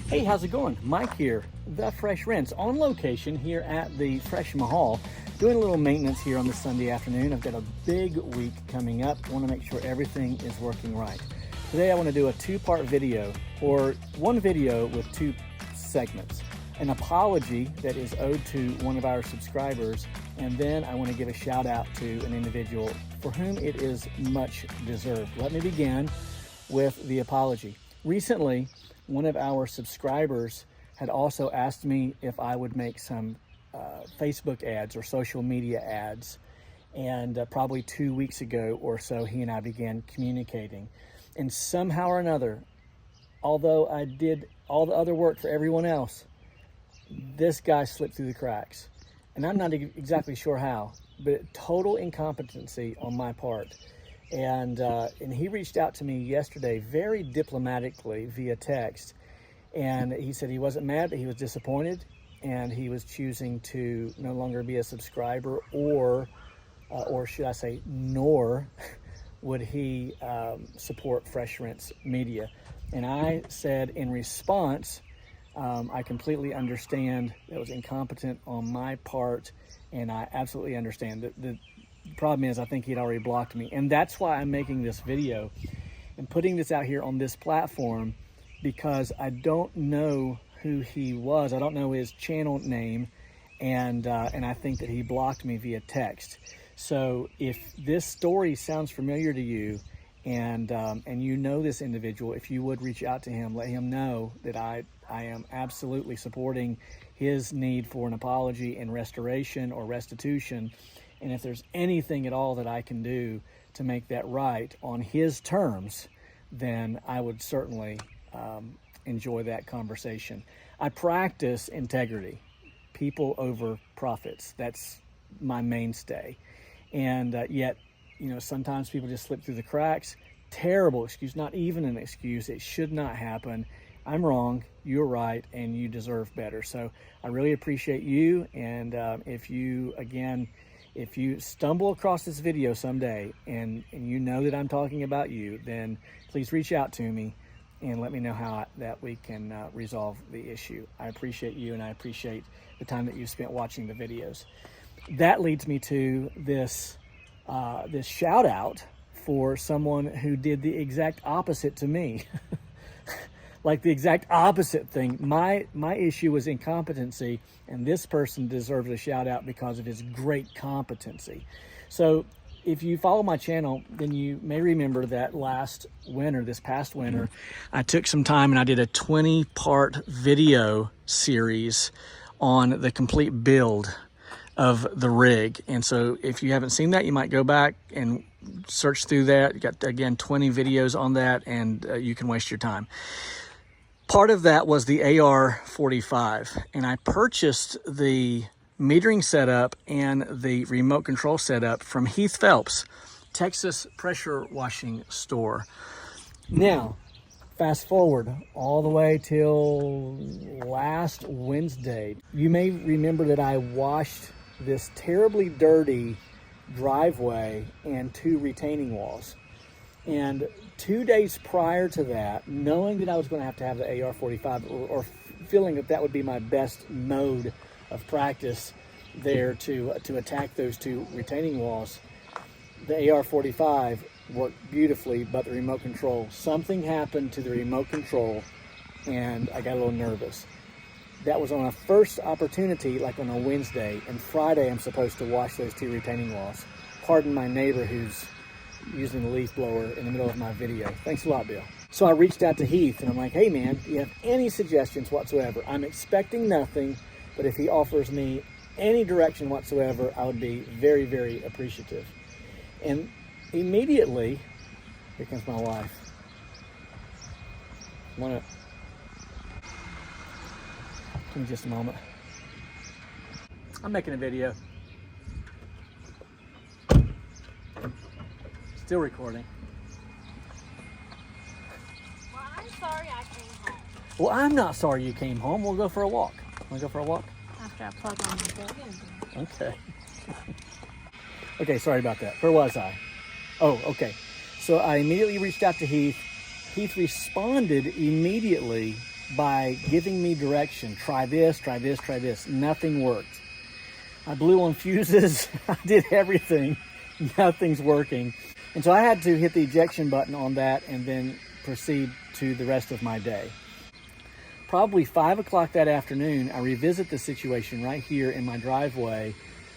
Hey, how's it going? Mike here, The Fresh Rinse, on location here at the Fresh Mahal, doing a little maintenance here on this Sunday afternoon. I've got a big week coming up. I want to make sure everything is working right. Today I want to do a two-part video, or one video with two segments. An apology that is owed to one of our subscribers, and then I want to give a shout out to an individual for whom it is much deserved. Let me begin with the apology. Recently, one of our subscribers had also asked me if I would make some Facebook ads or social media ads, and probably 2 weeks ago or so he and I began communicating, and somehow or another, although I did all the other work for everyone else, this guy slipped through the cracks, and I'm not exactly sure how, but total incompetency on my part. And he reached out to me yesterday very diplomatically via text, and he said he wasn't mad, but he was disappointed, and he was choosing to no longer be a subscriber, or should I say, nor would he support Fresh Rinse Media. And I said in response, I completely understand that was incompetent on my part, and I absolutely understand. The problem is I think he'd already blocked me, and that's why I'm making this video and putting this out here on this platform, because I don't know who he was. I don't know his channel name, and I think that he blocked me via text. So if this story sounds familiar to you, and you know this individual, if you would reach out to him, let him know that I am absolutely supporting his need for an apology and restoration or restitution. And if there's anything at all that I can do to make that right on his terms, then I would certainly enjoy that conversation. I practice integrity, people over profits. That's my mainstay. And yet, you know, sometimes people just slip through the cracks. Terrible excuse, not even an excuse. It should not happen. I'm wrong, you're right, and you deserve better. So I really appreciate you. And if you stumble across this video someday and you know that I'm talking about you, then please reach out to me and let me know how that we can resolve the issue. I appreciate you, and I appreciate the time that you spent watching the videos. That leads me to this shout out for someone who did the exact opposite to me. Like the exact opposite thing. My issue was incompetency, and this person deserves a shout out because of his great competency. So if you follow my channel, then you may remember that this past winter, I took some time and I did a 20-part video series on the complete build of the rig. And so if you haven't seen that, you might go back and search through that. You got, again, 20 videos on that, and you can waste your time. Part of that was the AR45, and I purchased the metering setup and the remote control setup from Heath Phelps, Texas pressure washing store. Now, fast forward all the way till last Wednesday. You may remember that I washed this terribly dirty driveway and 2 retaining walls. And 2 days prior to that, knowing that I was going to have the AR45, or feeling that that would be my best mode of practice there to attack those 2 retaining walls, the AR45 worked beautifully, but the remote control, something happened to the remote control, and I got a little nervous. That was on a first opportunity, like on a Wednesday, and Friday I'm supposed to wash those 2 retaining walls. Pardon my neighbor who's using the leaf blower in the middle of my video. Thanks a lot, Bill. So I reached out to Heath, and I'm like, hey man, do you have any suggestions whatsoever? I'm expecting nothing, but if he offers me any direction whatsoever, I would be very, very appreciative. And immediately, here comes my wife. Give me just a moment. I'm making a video. Still recording. Well, I'm sorry I came home. Well, I'm not sorry you came home. We'll go for a walk. Want to go for a walk? After I plug on the plug-in. Okay. Okay, sorry about that. Where was I? Oh, okay. So I immediately reached out to Heath. Heath responded immediately by giving me direction. Try this, try this, try this. Nothing worked. I blew on fuses. I did everything. Nothing's working. And so I had to hit the ejection button on that and then proceed to the rest of my day. Probably 5 o'clock that afternoon, I revisit the situation right here in my driveway,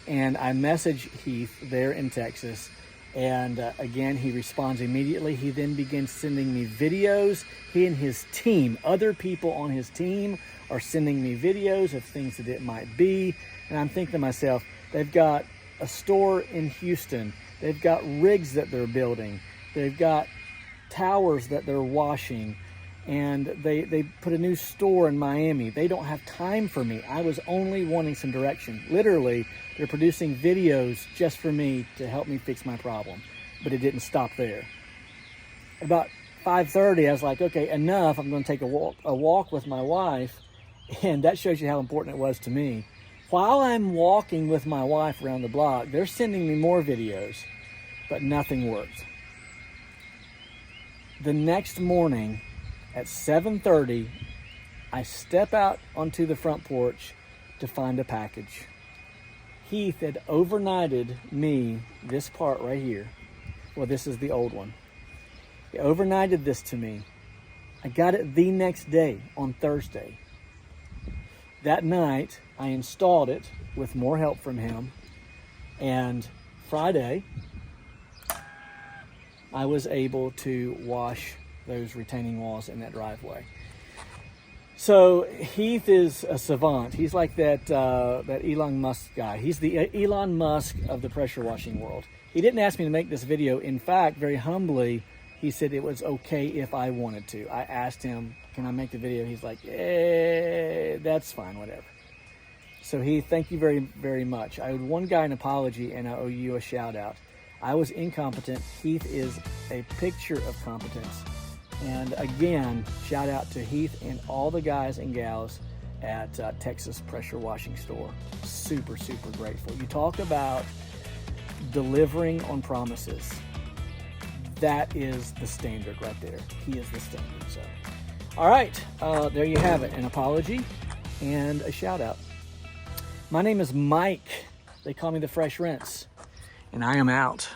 and I message Heath there in Texas. And again, he responds immediately. He then begins sending me videos. He and his team, other people on his team, are sending me videos of things that it might be. And I'm thinking to myself, they've got a store in Houston. They've got rigs that they're building. They've got towers that they're washing. And they put a new store in Miami. They don't have time for me. I was only wanting some direction. Literally, they're producing videos just for me to help me fix my problem. But it didn't stop there. About 5:30, I was like, okay, enough. I'm going to take a walk with my wife. And that shows you how important it was to me. While I'm walking with my wife around the block, they're sending me more videos, but nothing worked. The next morning, at 7:30, I step out onto the front porch to find a package. Heath had overnighted me this part right here. Well, this is the old one. He overnighted this to me. I got it the next day on Thursday. That night, I installed it with more help from him. And Friday, I was able to wash those retaining walls in that driveway. So Heath is a savant. He's like that Elon Musk guy. He's the Elon Musk of the pressure washing world. He didn't ask me to make this video. In fact, very humbly, he said it was okay if I wanted to. I asked him, can I make the video? He's like, that's fine, whatever. So Heath, thank you very, very much. I owed one guy an apology, and I owe you a shout out. I was incompetent. Heath is a picture of competence. And again, shout out to Heath and all the guys and gals at Texas Pressure Washing Store. Super, super grateful. You talk about delivering on promises. That is the standard right there. He is the standard. So, all right, there you have it. An apology and a shout out. My name is Mike. They call me the Fresh Rinse, and I am out.